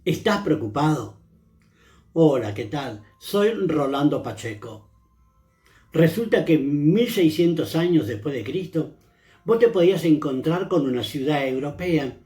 ¿Estás preocupado? Hola, ¿qué tal? Soy Rolando Pacheco. Resulta que 1600 años después de Cristo, vos te podías encontrar con una ciudad europea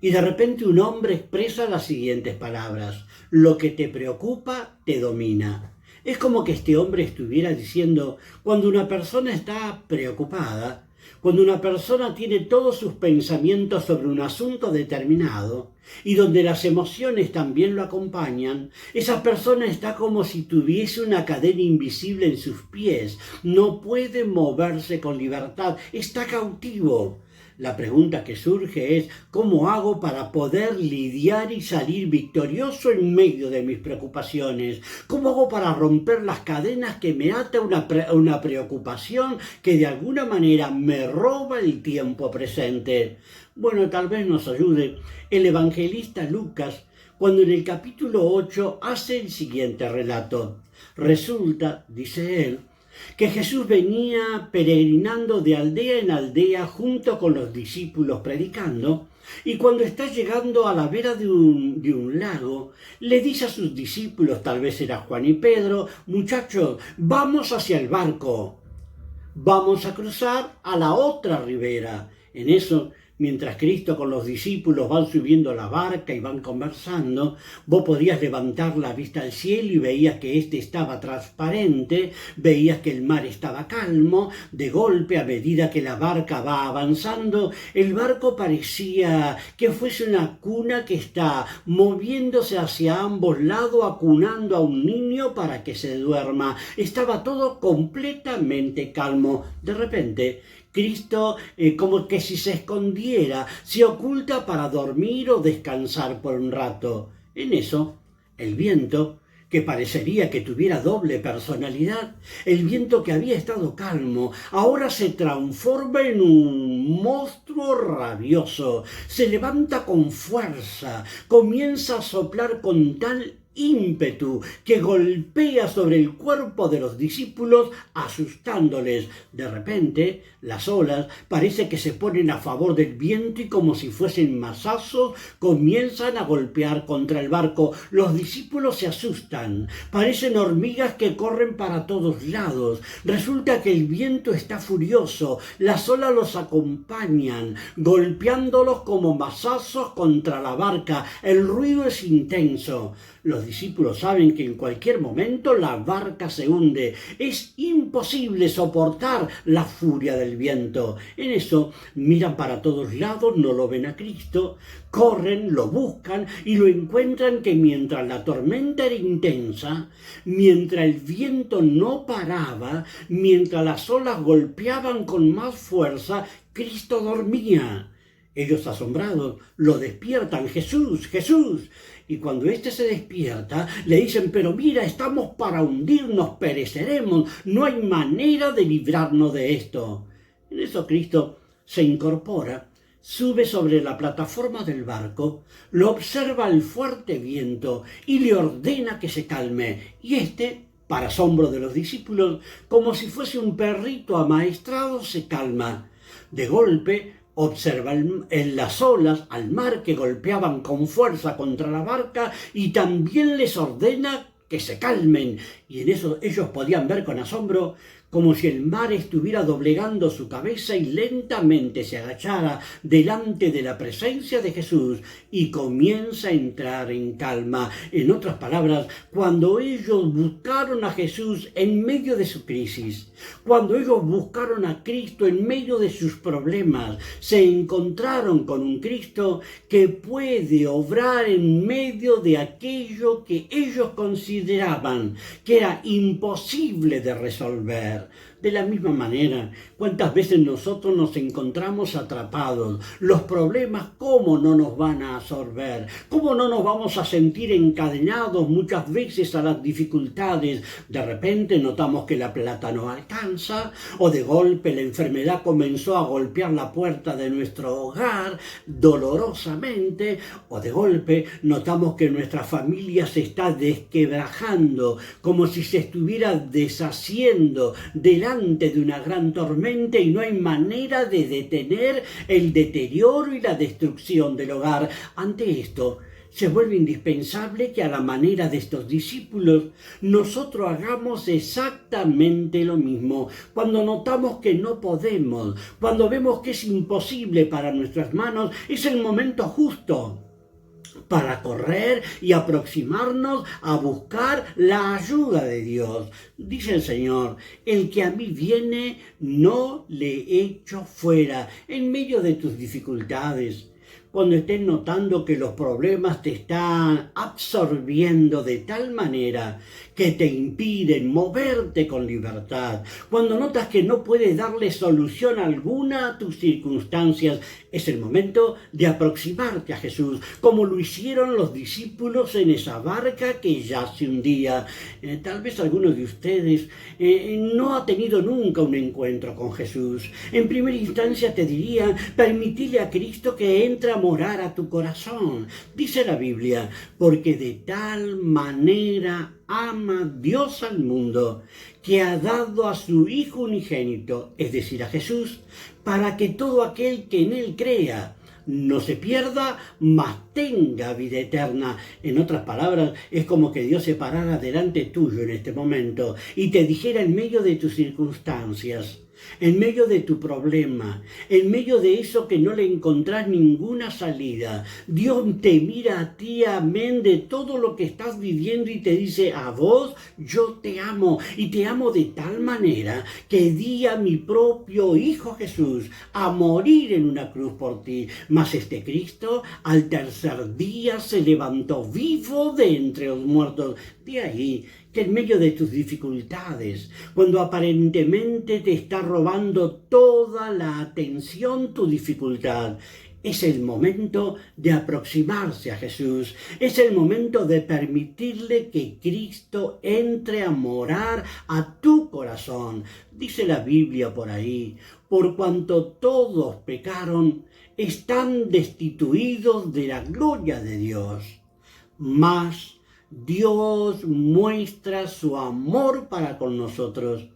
y de repente un hombre expresa las siguientes palabras: lo que te preocupa te domina. Es como que este hombre estuviera diciendo, cuando una persona está preocupada, cuando una persona tiene todos sus pensamientos sobre un asunto determinado y donde las emociones también lo acompañan, esa persona está como si tuviese una cadena invisible en sus pies, no puede moverse con libertad, está cautivo. La pregunta que surge es: ¿cómo hago para poder lidiar y salir victorioso en medio de mis preocupaciones? ¿Cómo hago para romper las cadenas que me ata una preocupación que de alguna manera me roba el tiempo presente? Bueno, tal vez nos ayude el evangelista Lucas cuando en el capítulo 8 hace el siguiente relato. Resulta, dice él, que Jesús venía peregrinando de aldea en aldea junto con los discípulos predicando, y cuando está llegando a la vera de un lago, le dice a sus discípulos, tal vez era Juan y Pedro: muchachos, vamos hacia el barco, vamos a cruzar a la otra ribera. En eso, mientras Cristo con los discípulos van subiendo a la barca y van conversando, vos podías levantar la vista al cielo y veías que éste estaba transparente, veías que el mar estaba calmo. De golpe, a medida que la barca va avanzando, el barco parecía que fuese una cuna que está moviéndose hacia ambos lados, acunando a un niño para que se duerma. Estaba todo completamente calmo. De repente, Cristo, como que si se escondiera, se oculta para dormir o descansar por un rato. En eso, el viento, que parecería que tuviera doble personalidad, el viento que había estado calmo, ahora se transforma en un monstruo rabioso, se levanta con fuerza, comienza a soplar con tal ímpetu que golpea sobre el cuerpo de los discípulos, asustándoles. De repente, las olas parece que se ponen a favor del viento y, como si fuesen mazazos, comienzan a golpear contra el barco. Los discípulos se asustan, parecen hormigas que corren para todos lados. Resulta que el viento está furioso, las olas los acompañan, golpeándolos como mazazos contra la barca. El ruido es intenso. Los discípulos saben que en cualquier momento la barca se hunde. Es imposible soportar la furia del viento. En eso miran para todos lados, no lo ven a Cristo, corren, lo buscan y lo encuentran que mientras la tormenta era intensa, mientras el viento no paraba, mientras las olas golpeaban con más fuerza, Cristo dormía. Ellos, asombrados, lo despiertan: Jesús, Jesús. Y cuando éste se despierta, le dicen: pero mira, estamos para hundirnos, pereceremos, no hay manera de librarnos de esto. En eso Cristo se incorpora, sube sobre la plataforma del barco, lo observa el fuerte viento y le ordena que se calme. Y éste, para asombro de los discípulos, como si fuese un perrito amaestrado, se calma. De golpe, observa en las olas al mar que golpeaban con fuerza contra la barca y también les ordena que se calmen. Y en eso ellos podían ver con asombro como si el mar estuviera doblegando su cabeza y lentamente se agachara delante de la presencia de Jesús y comienza a entrar en calma. En otras palabras, cuando ellos buscaron a Jesús en medio de su crisis, cuando ellos buscaron a Cristo en medio de sus problemas, se encontraron con un Cristo que puede obrar en medio de aquello que ellos consideraban que era imposible de resolver. De la misma manera, ¿cuántas veces nosotros nos encontramos atrapados? Los problemas, ¿cómo no nos van a absorber? ¿Cómo no nos vamos a sentir encadenados muchas veces a las dificultades? De repente notamos que la plata no alcanza, o de golpe la enfermedad comenzó a golpear la puerta de nuestro hogar dolorosamente, o de golpe notamos que nuestra familia se está desquebrajando, como si se estuviera deshaciendo delante de una gran tormenta y no hay manera de detener el deterioro y la destrucción del hogar. Ante esto, se vuelve indispensable que a la manera de estos discípulos nosotros hagamos exactamente lo mismo. Cuando notamos que no podemos, cuando vemos que es imposible para nuestras manos, es el momento justo para correr y aproximarnos a buscar la ayuda de Dios. Dice el Señor, el que a mí viene, no le echo fuera. En medio de tus dificultades, cuando estés notando que los problemas te están absorbiendo de tal manera que te impiden moverte con libertad, cuando notas que no puedes darle solución alguna a tus circunstancias, es el momento de aproximarte a Jesús, como lo hicieron los discípulos en esa barca que ya se hundía. Tal vez algunos de ustedes no ha tenido nunca un encuentro con Jesús. En primera instancia te diría, permitile a Cristo que entre a morar a tu corazón. Dice la Biblia, porque de tal manera ama Dios al mundo, que ha dado a su Hijo unigénito, es decir, a Jesús, para que todo aquel que en Él crea no se pierda, mas tenga vida eterna. En otras palabras, es como que Dios se parara delante tuyo en este momento y te dijera en medio de tus circunstancias, en medio de tu problema, en medio de eso que no le encontrás ninguna salida, Dios te mira a ti, amén, de todo lo que estás viviendo y te dice, a vos yo te amo, y te amo de tal manera que di a mi propio Hijo Jesús a morir en una cruz por ti. Mas este Cristo al tercer día se levantó vivo de entre los muertos. De ahí que en medio de tus dificultades, cuando aparentemente te está robando toda la atención tu dificultad, es el momento de aproximarse a Jesús, es el momento de permitirle que Cristo entre a morar a tu corazón. Dice la Biblia por ahí, por cuanto todos pecaron, están destituidos de la gloria de Dios. Mas Dios muestra su amor para con nosotros,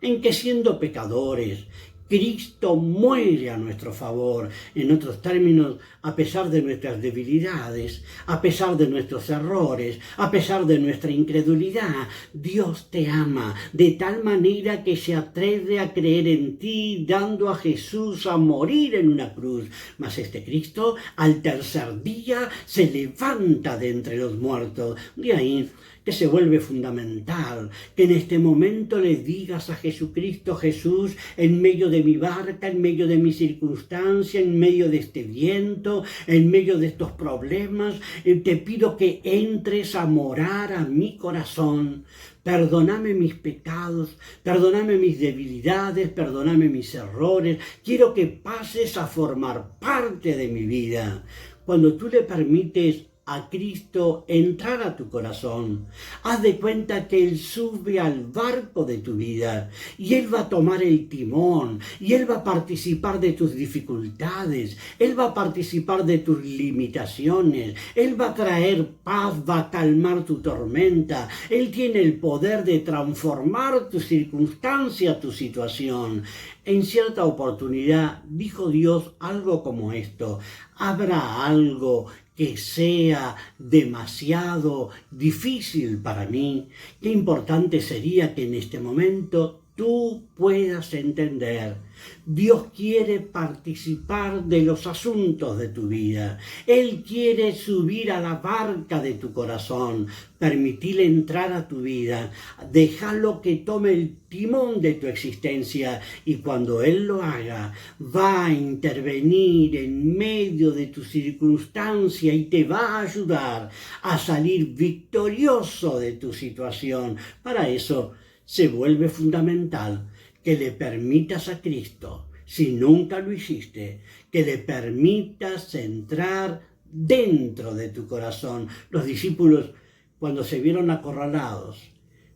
en que siendo pecadores, Cristo muere a nuestro favor. En otros términos, a pesar de nuestras debilidades, a pesar de nuestros errores, a pesar de nuestra incredulidad, Dios te ama de tal manera que se atreve a creer en ti, dando a Jesús a morir en una cruz. Mas este Cristo, al tercer día, se levanta de entre los muertos. De ahí que se vuelve fundamental que en este momento le digas a Jesucristo, Jesús, en medio de mi barca, en medio de mi circunstancia, en medio de este viento, en medio de estos problemas, te pido que entres a morar a mi corazón. Perdóname mis pecados, perdóname mis debilidades, perdóname mis errores. Quiero que pases a formar parte de mi vida. Cuando tú le permites a Cristo entrar a tu corazón, haz de cuenta que Él sube al barco de tu vida y Él va a tomar el timón y Él va a participar de tus dificultades, Él va a participar de tus limitaciones, Él va a traer paz, va a calmar tu tormenta, Él tiene el poder de transformar tu circunstancia, tu situación. En cierta oportunidad dijo Dios algo como esto: ¿habrá algo que sea demasiado difícil para mí? Qué importante sería que en este momento tú puedas entender. Dios quiere participar de los asuntos de tu vida. Él quiere subir a la barca de tu corazón. Permitirle entrar a tu vida. Déjalo que tome el timón de tu existencia. Y cuando Él lo haga, va a intervenir en medio de tu circunstancia y te va a ayudar a salir victorioso de tu situación. Para eso se vuelve fundamental que le permitas a Cristo, si nunca lo hiciste, que le permitas entrar dentro de tu corazón. Los discípulos, cuando se vieron acorralados,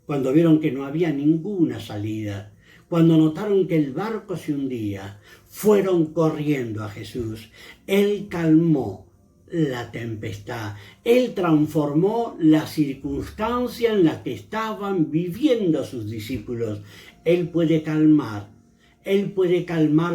cuando vieron que no había ninguna salida, cuando notaron que el barco se hundía, fueron corriendo a Jesús. Él calmó la tempestad. Él transformó la circunstancia en la que estaban viviendo sus discípulos. Él puede calmar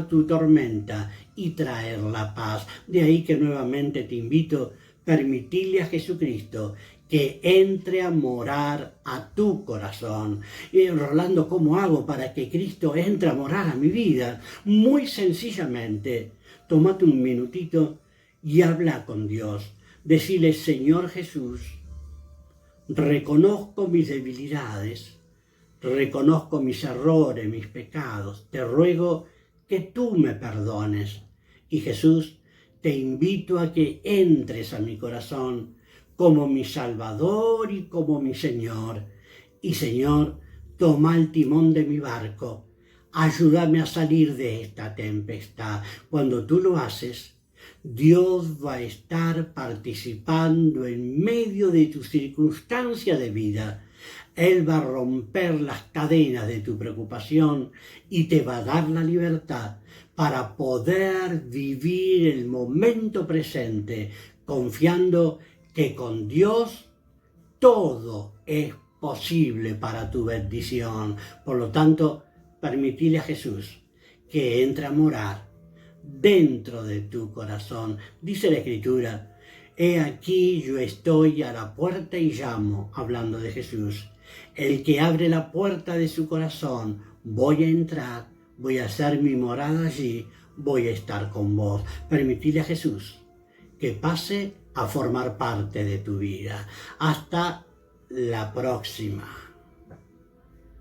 tu tormenta y traer la paz. De ahí que nuevamente te invito, Permitile a Jesucristo que entre a morar a tu corazón. Y Rolando, ¿cómo hago para que Cristo entre a morar a mi vida? Muy sencillamente, tómate un minutito y habla con Dios. Decile: Señor Jesús, reconozco mis debilidades, reconozco mis errores, mis pecados. Te ruego que tú me perdones. Y Jesús, te invito a que entres a mi corazón como mi Salvador y como mi Señor. Y Señor, toma el timón de mi barco. Ayúdame a salir de esta tempestad. Cuando tú lo haces, Dios va a estar participando en medio de tu circunstancia de vida. Él va a romper las cadenas de tu preocupación y te va a dar la libertad para poder vivir el momento presente, confiando que con Dios todo es posible para tu bendición. Por lo tanto, permitile a Jesús que entre a morar dentro de tu corazón. Dice la Escritura: he aquí yo estoy a la puerta y llamo, hablando de Jesús. El que abre la puerta de su corazón, voy a entrar, voy a hacer mi morada allí, voy a estar con vos. Permitile a Jesús que pase a formar parte de tu vida. Hasta la próxima.